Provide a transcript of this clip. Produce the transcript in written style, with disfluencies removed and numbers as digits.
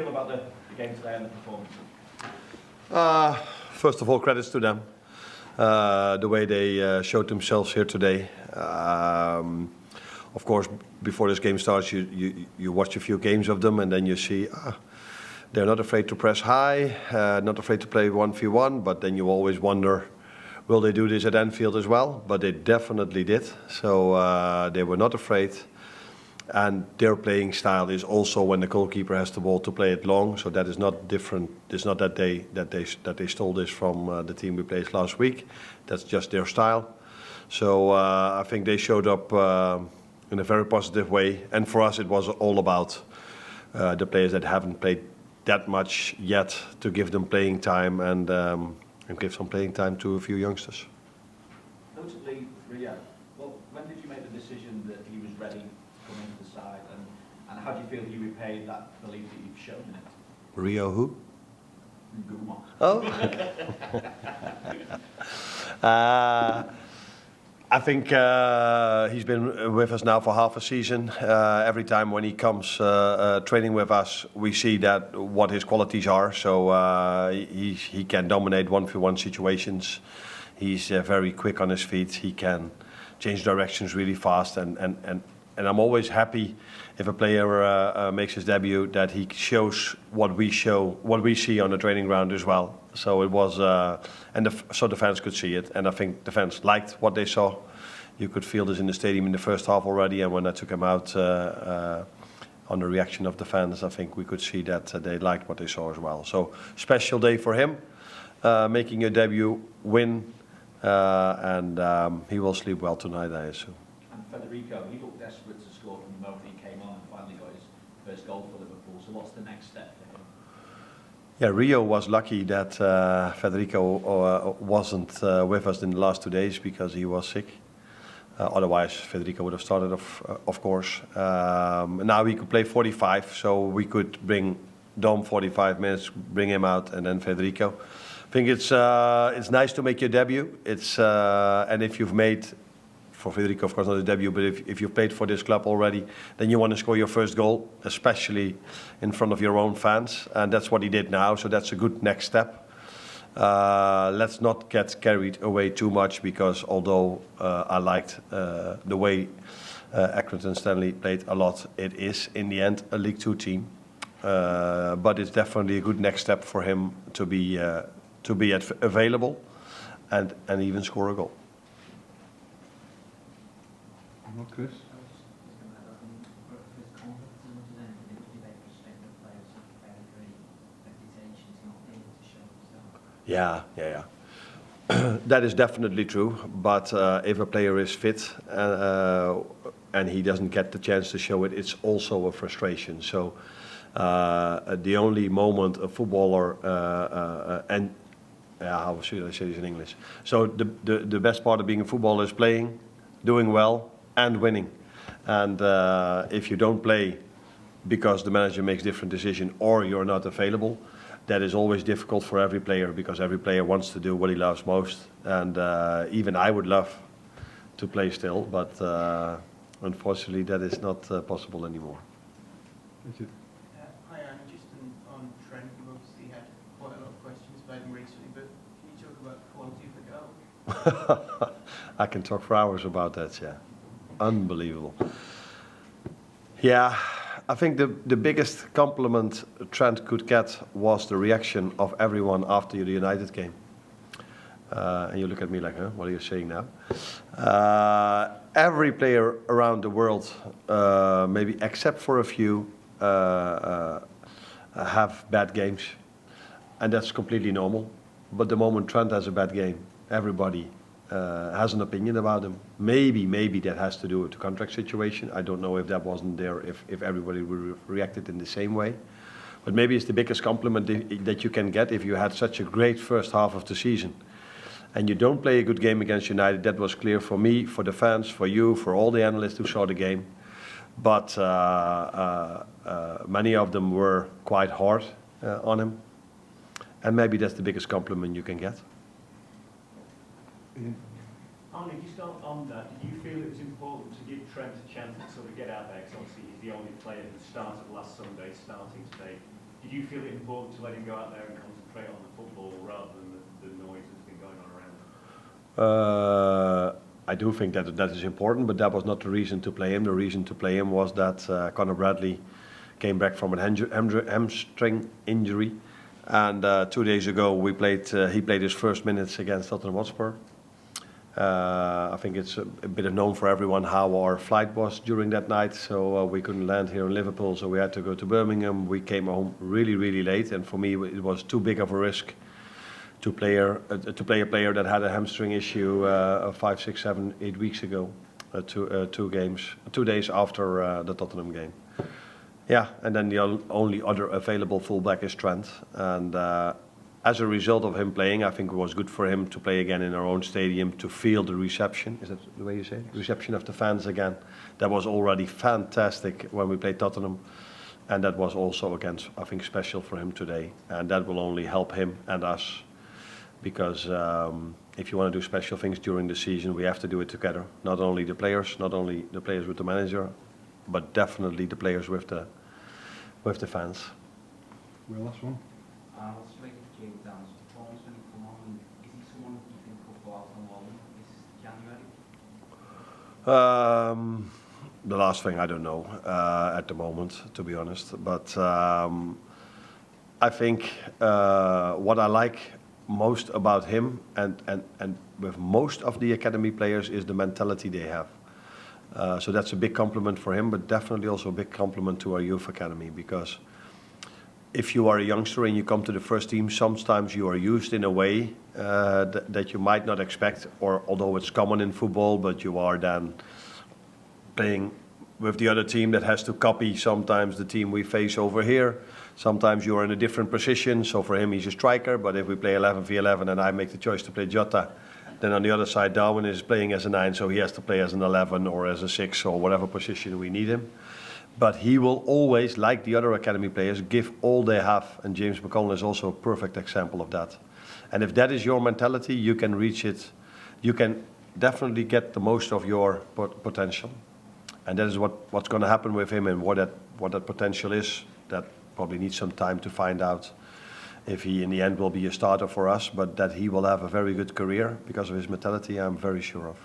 feel about the game today and the performance? First of all, credits to them. The way they showed themselves here today. Of course, before this game starts, you watch a few games of them and then you see they're not afraid to press high, not afraid to play 1v1, but then you always wonder, will they do this at Anfield as well? But they definitely did. So they were not afraid. And their playing style is also when the goalkeeper has the ball to play it long. So that is not different. It's not that they stole this from the team we played last week. That's just their style. So I think they showed up in a very positive way. And for us, it was all about the players that haven't played that much yet to give them playing time and give some playing time to a few youngsters. Notably, Rio, when did you make the decision that he was ready to come into the side, and how do you feel he repaid that belief that you've shown in it? Rio who? Ngumoha. Oh. I think he's been with us now for half a season. Every time when he comes training with us, we see that what his qualities are. So he can dominate 1v1 situations. He's very quick on his feet. He can change directions really fast. And I'm always happy if a player makes his debut that he shows what we see on the training ground as well. So it was, so the fans could see it, and I think the fans liked what they saw. You could feel this in the stadium in the first half already, and when I took him out on the reaction of the fans, I think we could see that they liked what they saw as well. So special day for him, making a debut, win, and he will sleep well tonight, I assume. And Federico, he looked desperate to score from the moment he came on and finally got his first goal for Liverpool. So what's the next step for him? Yeah, Rio was lucky that Federico wasn't with us in the last 2 days because he was sick. Otherwise, Federico would have started, of course. Now he could play 45, so we could bring Dom 45 minutes, bring him out, and then Federico. I think it's nice to make your debut. And if you've made, for Federico, of course, not a debut, but if you've played for this club already, then you want to score your first goal, especially in front of your own fans. And that's what he did now, so that's a good next step. Let's not get carried away too much, because although I liked the way Accrington Stanley played a lot, it is, in the end, a League Two team. But it's definitely a good next step for him to be available and even score a goal. Chris? Yeah. That is definitely true. But if a player is fit and he doesn't get the chance to show it, it's also a frustration. So the only moment a footballer how should I say this in English? So the best part of being a footballer is playing, doing well, and winning. And if you don't play because the manager makes different decisions or you're not available, that is always difficult for every player, because every player wants to do what he loves most. And even I would love to play still, but unfortunately that is not possible anymore. Thank you. Hi, Arne. Just on Trent, you've obviously had quite a lot of questions about him recently, but can you talk about the quality of the goal? I can talk for hours about that, yeah. Unbelievable. Yeah, I think the biggest compliment Trent could get was the reaction of everyone after the United game. And you look at me like, huh, what are you saying now? Every player around the world, maybe except for a few, have bad games. And that's completely normal. But the moment Trent has a bad game, everybody has an opinion about him. Maybe that has to do with the contract situation. I don't know if that wasn't there, if everybody reacted in the same way. But maybe it's the biggest compliment that you can get if you had such a great first half of the season and you don't play a good game against United. That was clear for me, for the fans, for you, for all the analysts who saw the game. But many of them were quite hard on him. And maybe that's the biggest compliment you can get. Arne, just on that, did you feel it was important to give Trent a chance to sort of get out there? Because obviously he's the only player who started last Sunday, starting today. Did you feel it important to let him go out there and concentrate on the football rather than the noise that's been going on around? I do think that is important, but that was not the reason to play him. The reason to play him was that Conor Bradley came back from a hamstring injury, and 2 days ago he played his first minutes against Tottenham Hotspur. I think it's a bit known for everyone how our flight was during that night, so we couldn't land here in Liverpool, so we had to go to Birmingham. We came home really late, and for me it was too big of a risk to play a player that had a hamstring issue 5, 6, 7, 8 weeks ago, 2 days after the Tottenham game. Yeah, and then the only other available fullback is Trent, and as a result of him playing, I think it was good for him to play again in our own stadium, to feel the reception. Is that the way you say it? Reception of the fans again. That was already fantastic when we played Tottenham, and that was also, again, I think, special for him today, and that will only help him and us. Because if you want to do special things during the season, we have to do it together. Not only the players with the manager, but definitely the players with the fans. Well, last one. What's your rating for Jayden's performance when he come on? And is he someone you think could go out on loan this January? The last thing I don't know at the moment, to be honest. But I think what I like most about him and with most of the academy players is the mentality they have. So that's a big compliment for him, but definitely also a big compliment to our youth academy, because if you are a youngster and you come to the first team, sometimes you are used in a way that you might not expect, or although it's common in football, but you are then playing with the other team that has to copy sometimes the team we face over here. Sometimes you are in a different position, so for him he's a striker, but if we play 11v11 and I make the choice to play Jota, then on the other side Darwin is playing as a 9, so he has to play as an 11 or as a 6 or whatever position we need him. But he will always, like the other academy players, give all they have, and James McConnell is also a perfect example of that. And if that is your mentality, you can reach it, you can definitely get the most of your potential. And that is what's going to happen with him, and what that potential is. That probably needs some time to find out if he in the end will be a starter for us, but that he will have a very good career because of his mentality, I'm very sure of.